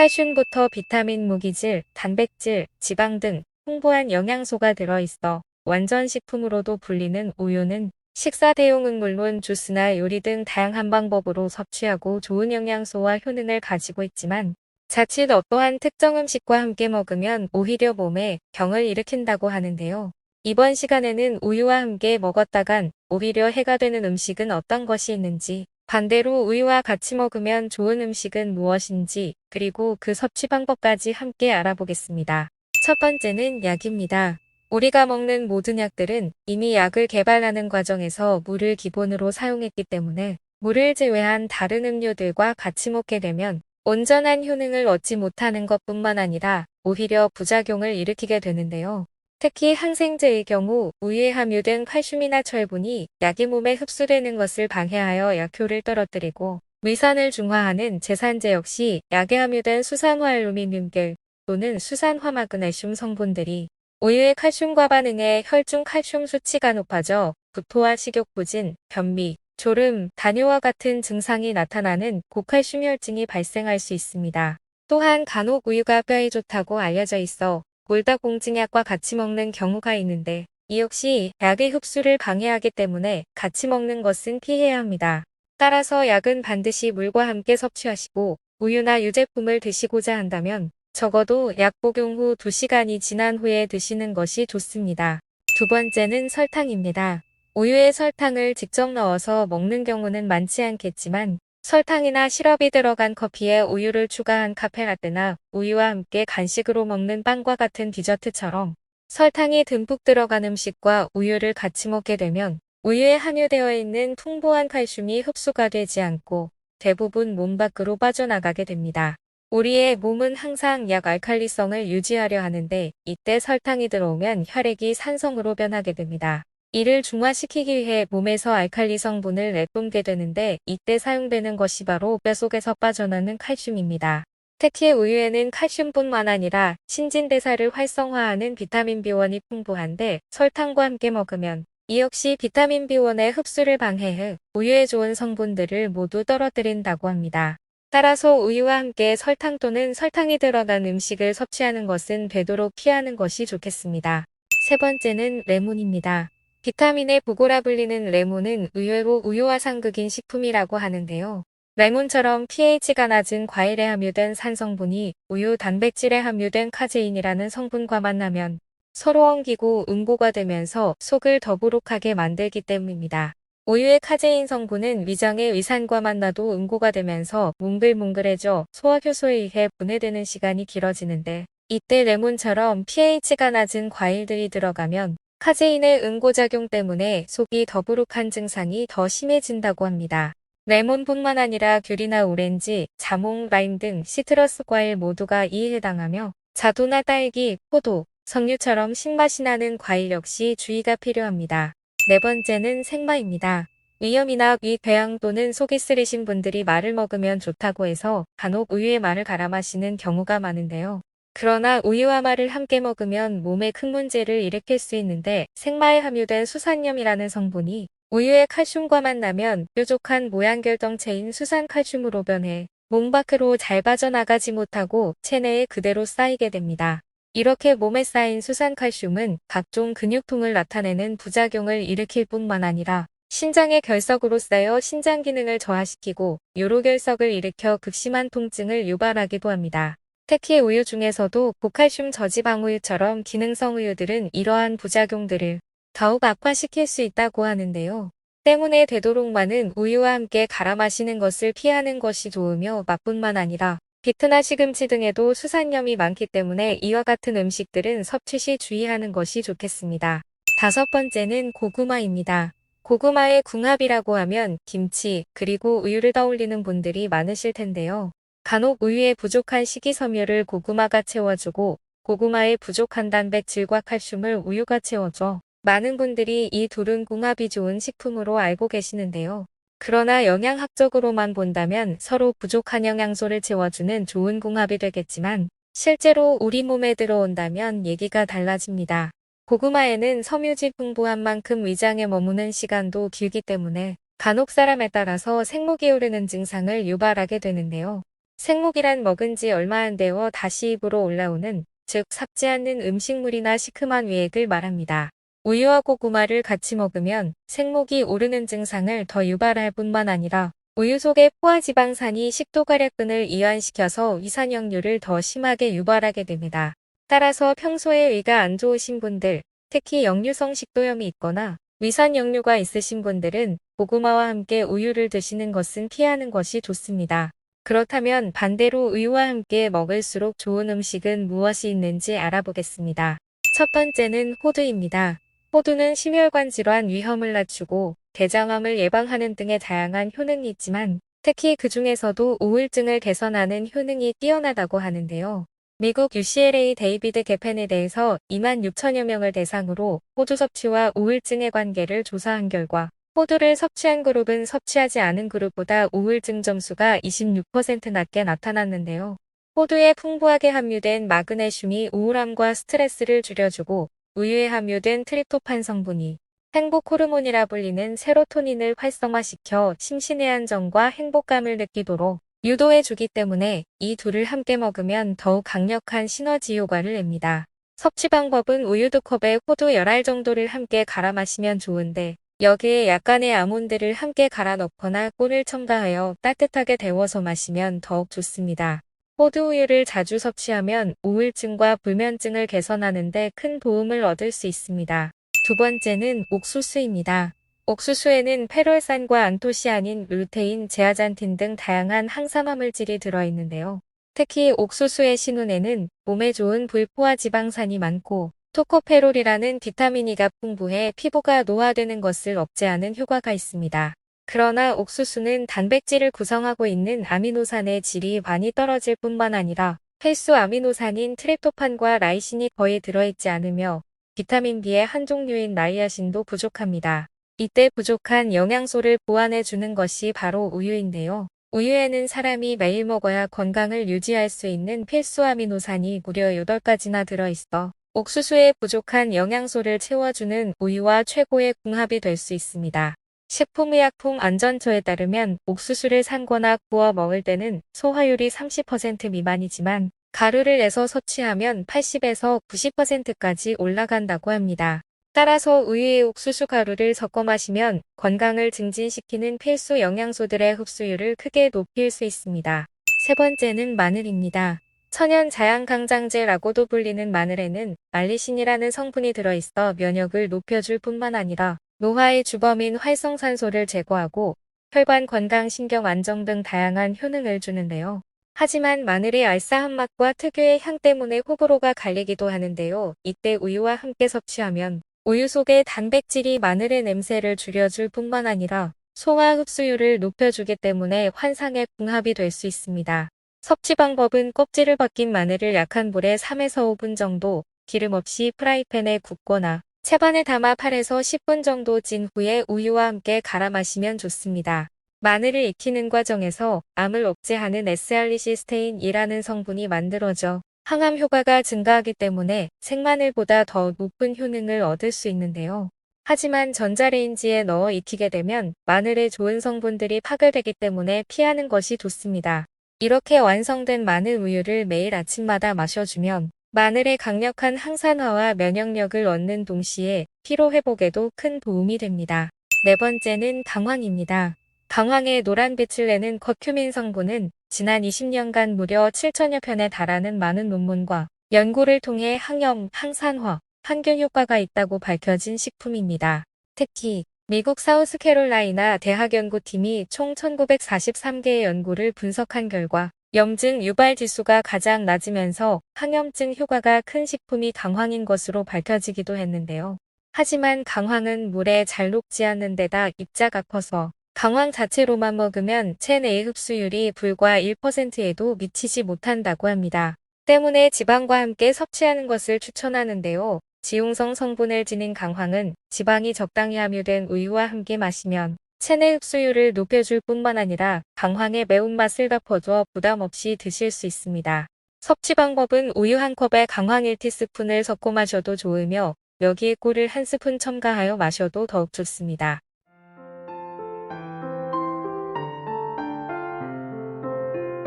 칼슘부터 비타민, 무기질, 단백질, 지방 등 풍부한 영양소가 들어있어 완전 식품으로도 불리는 우유는 식사 대용은 물론 주스나 요리 등 다양한 방법으로 섭취하고 좋은 영양소와 효능을 가지고 있지만 자칫 어떠한 특정 음식과 함께 먹으면 오히려 몸에 병을 일으킨다고 하는데요. 이번 시간에는 우유와 함께 먹었다간 오히려 해가 되는 음식은 어떤 것이 있는지, 반대로 우유와 같이 먹으면 좋은 음식은 무엇인지, 그리고 그 섭취 방법까지 함께 알아보겠습니다. 첫 번째는 약입니다. 우리가 먹는 모든 약들은 이미 약을 개발하는 과정에서 물을 기본으로 사용했기 때문에 물을 제외한 다른 음료들과 같이 먹게 되면 온전한 효능을 얻지 못하는 것뿐만 아니라 오히려 부작용을 일으키게 되는데요. 특히 항생제의 경우 우유에 함유된 칼슘이나 철분이 약이 몸에 흡수되는 것을 방해하여 약효를 떨어뜨리고 위산을 중화하는 제산제 역시 약에 함유된 수산화알루미늄계 또는 수산화마그네슘 성분들이 우유의 칼슘과 반응해 혈중 칼슘 수치가 높아져 구토와 식욕부진, 변비, 졸음, 다뇨와 같은 증상이 나타나는 고칼슘 혈증이 발생할 수 있습니다. 또한 간혹 우유가 뼈에 좋다고 알려져 있어 골다공증약과 같이 먹는 경우가 있는데 이 역시 약의 흡수를 방해하기 때문에 같이 먹는 것은 피해야 합니다. 따라서 약은 반드시 물과 함께 섭취하시고 우유나 유제품을 드시고자 한다면 적어도 약 복용 후 2시간이 지난 후에 드시는 것이 좋습니다. 두 번째는 설탕입니다. 우유에 설탕을 직접 넣어서 먹는 경우는 많지 않겠지만 설탕이나 시럽이 들어간 커피에 우유를 추가한 카페라떼나 우유와 함께 간식으로 먹는 빵과 같은 디저트처럼 설탕이 듬뿍 들어간 음식과 우유를 같이 먹게 되면 우유에 함유되어 있는 풍부한 칼슘이 흡수가 되지 않고 대부분 몸 밖으로 빠져나가게 됩니다. 우리의 몸은 항상 약 알칼리성을 유지하려 하는데 이때 설탕이 들어오면 혈액이 산성으로 변하게 됩니다. 이를 중화시키기 위해 몸에서 알칼리 성분을 내뿜게 되는데 이때 사용되는 것이 바로 뼈속에서 빠져나는 칼슘입니다. 특히 우유에는 칼슘뿐만 아니라 신진대사를 활성화하는 비타민 B1이 풍부한데 설탕과 함께 먹으면 이 역시 비타민 B1의 흡수를 방해해 우유에 좋은 성분들을 모두 떨어뜨린다고 합니다. 따라서 우유와 함께 설탕 또는 설탕이 들어간 음식을 섭취하는 것은 되도록 피하는 것이 좋겠습니다. 세 번째는 레몬입니다. 비타민의 보고라 불리는 레몬은 의외로 우유와 상극인 식품이라고 하는데요. 레몬처럼 pH가 낮은 과일에 함유된 산성분이 우유 단백질에 함유된 카제인이라는 성분과 만나면 서로 엉기고 응고가 되면서 속을 더부룩하게 만들기 때문입니다. 우유의 카제인 성분은 위장의 위산과 만나도 응고가 되면서 뭉글뭉글해져 소화효소에 의해 분해되는 시간이 길어지는데 이때 레몬처럼 pH가 낮은 과일들이 들어가면 카제인의 응고작용 때문에 속이 더부룩한 증상이 더 심해진다고 합니다. 레몬뿐만 아니라 귤이나 오렌지, 자몽, 라임 등 시트러스 과일 모두가 이에 해당하며 자두나 딸기, 포도, 석류처럼 신맛이 나는 과일 역시 주의가 필요합니다. 네 번째는 생마입니다. 위염이나 위 궤양 또는 속이 쓰리신 분들이 마를 먹으면 좋다고 해서 간혹 우유에 마를 갈아 마시는 경우가 많은데요. 그러나 우유와 마를 함께 먹으면 몸에 큰 문제를 일으킬 수 있는데 생마에 함유된 수산염이라는 성분이 우유의 칼슘과 만나면 뾰족한 모양 결정체인 수산칼슘으로 변해 몸 밖으로 잘 빠져나가지 못하고 체내에 그대로 쌓이게 됩니다. 이렇게 몸에 쌓인 수산칼슘은 각종 근육통을 나타내는 부작용을 일으킬 뿐만 아니라 신장의 결석으로 쌓여 신장 기능을 저하시키고 요로결석을 일으켜 극심한 통증을 유발하기도 합니다. 특히 우유 중에서도 고칼슘 저지방 우유처럼 기능성 우유들은 이러한 부작용들을 더욱 악화시킬 수 있다고 하는데요. 때문에 되도록 많은 우유와 함께 갈아 마시는 것을 피하는 것이 좋으며 맛뿐만 아니라 비트나 시금치 등에도 수산염이 많기 때문에 이와 같은 음식들은 섭취 시 주의하는 것이 좋겠습니다. 다섯 번째는 고구마입니다. 고구마의 궁합이라고 하면 김치, 그리고 우유를 떠올리는 분들이 많으실 텐데요. 간혹 우유에 부족한 식이섬유를 고구마가 채워주고 고구마에 부족한 단백질과 칼슘을 우유가 채워줘 많은 분들이 이 둘은 궁합이 좋은 식품으로 알고 계시는데요. 그러나 영양학적으로만 본다면 서로 부족한 영양소를 채워주는 좋은 궁합이 되겠지만 실제로 우리 몸에 들어온다면 얘기가 달라집니다. 고구마에는 섬유질 풍부한 만큼 위장에 머무는 시간도 길기 때문에 간혹 사람에 따라서 생목이 오르는 증상을 유발하게 되는데요. 생목이란 먹은 지 얼마 안 되어 다시 입으로 올라오는, 즉 삭지 않는 음식물이나 시큼한 위액을 말합니다. 우유와 고구마를 같이 먹으면 생목이 오르는 증상을 더 유발할 뿐만 아니라 우유 속의 포화지방산이 식도괄약근을 이완시켜서 위산역류를 더 심하게 유발하게 됩니다. 따라서 평소에 위가 안 좋으신 분들, 특히 역류성 식도염이 있거나 위산역류가 있으신 분들은 고구마와 함께 우유를 드시는 것은 피하는 것이 좋습니다. 그렇다면 반대로 우유와 함께 먹을수록 좋은 음식은 무엇이 있는지 알아보겠습니다. 첫 번째는 호두입니다. 호두는 심혈관 질환 위험을 낮추고 대장암을 예방하는 등의 다양한 효능이 있지만 특히 그 중에서도 우울증을 개선하는 효능이 뛰어나다고 하는데요. 미국 UCLA 데이비드 개펜에 대해서 2만 6천여 명을 대상으로 호두 섭취와 우울증의 관계를 조사한 결과 호두를 섭취한 그룹은 섭취하지 않은 그룹보다 우울증 점수가 26% 낮게 나타났는데요. 호두에 풍부하게 함유된 마그네슘이 우울함과 스트레스를 줄여주고 우유에 함유된 트립토판 성분이 행복 호르몬이라 불리는 세로토닌을 활성화시켜 심신의 안정과 행복감을 느끼도록 유도해 주기 때문에 이 둘을 함께 먹으면 더욱 강력한 시너지 효과를 냅니다. 섭취 방법은 우유 2컵에 호두 10알 정도를 함께 갈아 마시면 좋은데 여기에 약간의 아몬드를 함께 갈아 넣거나 꿀을 첨가하여 따뜻하게 데워서 마시면 더욱 좋습니다. 호두 우유를 자주 섭취하면 우울증과 불면증을 개선하는 데 큰 도움을 얻을 수 있습니다. 두 번째는 옥수수입니다. 옥수수에는 페롤산과 안토시아닌, 루테인, 제아잔틴 등 다양한 항산화 물질이 들어있는데요. 특히 옥수수의 신운에는 몸에 좋은 불포화 지방산이 많고 토코페롤이라는 비타민 E가 풍부해 피부가 노화되는 것을 억제하는 효과가 있습니다. 그러나 옥수수는 단백질을 구성하고 있는 아미노산의 질이 많이 떨어질 뿐만 아니라 필수 아미노산인 트립토판과 라이신이 거의 들어있지 않으며 비타민 B의 한 종류인 나이아신도 부족합니다. 이때 부족한 영양소를 보완해 주는 것이 바로 우유인데요. 우유에는 사람이 매일 먹어야 건강을 유지할 수 있는 필수 아미노산이 무려 8가지나 들어있어 옥수수의 부족한 영양소를 채워주는 우유와 최고의 궁합이 될 수 있습니다. 식품의약품 안전처에 따르면 옥수수를 삶거나 구워 먹을 때는 소화율이 30% 미만이지만 가루를 내서 섭취하면 80에서 90%까지 올라간다고 합니다. 따라서 우유에 옥수수 가루를 섞어 마시면 건강을 증진시키는 필수 영양소들의 흡수율을 크게 높일 수 있습니다. 세 번째는 마늘입니다. 천연 자양강장제라고도 불리는 마늘에는 알리신이라는 성분이 들어있어 면역을 높여줄 뿐만 아니라 노화의 주범인 활성산소를 제거하고 혈관 건강, 신경 안정 등 다양한 효능을 주는데요. 하지만 마늘의 알싸한 맛과 특유의 향 때문에 호불호가 갈리기도 하는데요. 이때 우유와 함께 섭취하면 우유 속의 단백질이 마늘의 냄새를 줄여줄 뿐만 아니라 소화 흡수율을 높여주기 때문에 환상의 궁합이 될 수 있습니다. 섭취 방법은 껍질을 벗긴 마늘을 약한 불에 3에서 5분 정도 기름 없이 프라이팬에 굽거나 채반에 담아 8에서 10분 정도 찐 후에 우유와 함께 갈아 마시면 좋습니다. 마늘을 익히는 과정에서 암을 억제하는 S알리시스테인이라는 성분이 만들어져 항암 효과가 증가하기 때문에 생마늘보다 더 높은 효능을 얻을 수 있는데요. 하지만 전자레인지에 넣어 익히게 되면 마늘의 좋은 성분들이 파괴되기 때문에 피하는 것이 좋습니다. 이렇게 완성된 마늘 우유를 매일 아침마다 마셔주면 마늘의 강력한 항산화와 면역력을 얻는 동시에 피로 회복에도 큰 도움이 됩니다. 네 번째는 강황입니다. 강황의 노란빛을 내는 커큐민 성분은 지난 20년간 무려 7천여 편에 달하는 많은 논문과 연구를 통해 항염, 항산화, 항균 효과가 있다고 밝혀진 식품입니다. 특히 미국 사우스캐롤라이나 대학 연구팀이 총 1943개의 연구를 분석한 결과 염증 유발 지수가 가장 낮으면서 항염증 효과가 큰 식품이 강황인 것으로 밝혀지기도 했는데요. 하지만 강황은 물에 잘 녹지 않는 데다 입자가 커서 강황 자체로만 먹으면 체내의 흡수율이 불과 1%에도 미치지 못한다고 합니다. 때문에 지방과 함께 섭취하는 것을 추천하는데요. 지용성 성분을 지닌 강황은 지방이 적당히 함유된 우유와 함께 마시면 체내 흡수율을 높여줄 뿐만 아니라 강황의 매운맛을 덮어줘 부담 없이 드실 수 있습니다. 섭취 방법은 우유 1컵에 강황 1티스푼을 섞어 마셔도 좋으며 여기에 꿀을 1스푼 첨가하여 마셔도 더욱 좋습니다.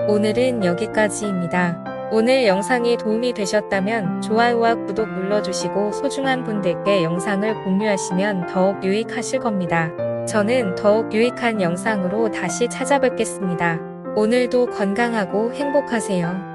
오늘은 여기까지입니다. 오늘 영상이 도움이 되셨다면 좋아요와 구독 눌러주시고 소중한 분들께 영상을 공유하시면 더욱 유익하실 겁니다. 저는 더욱 유익한 영상으로 다시 찾아뵙겠습니다. 오늘도 건강하고 행복하세요.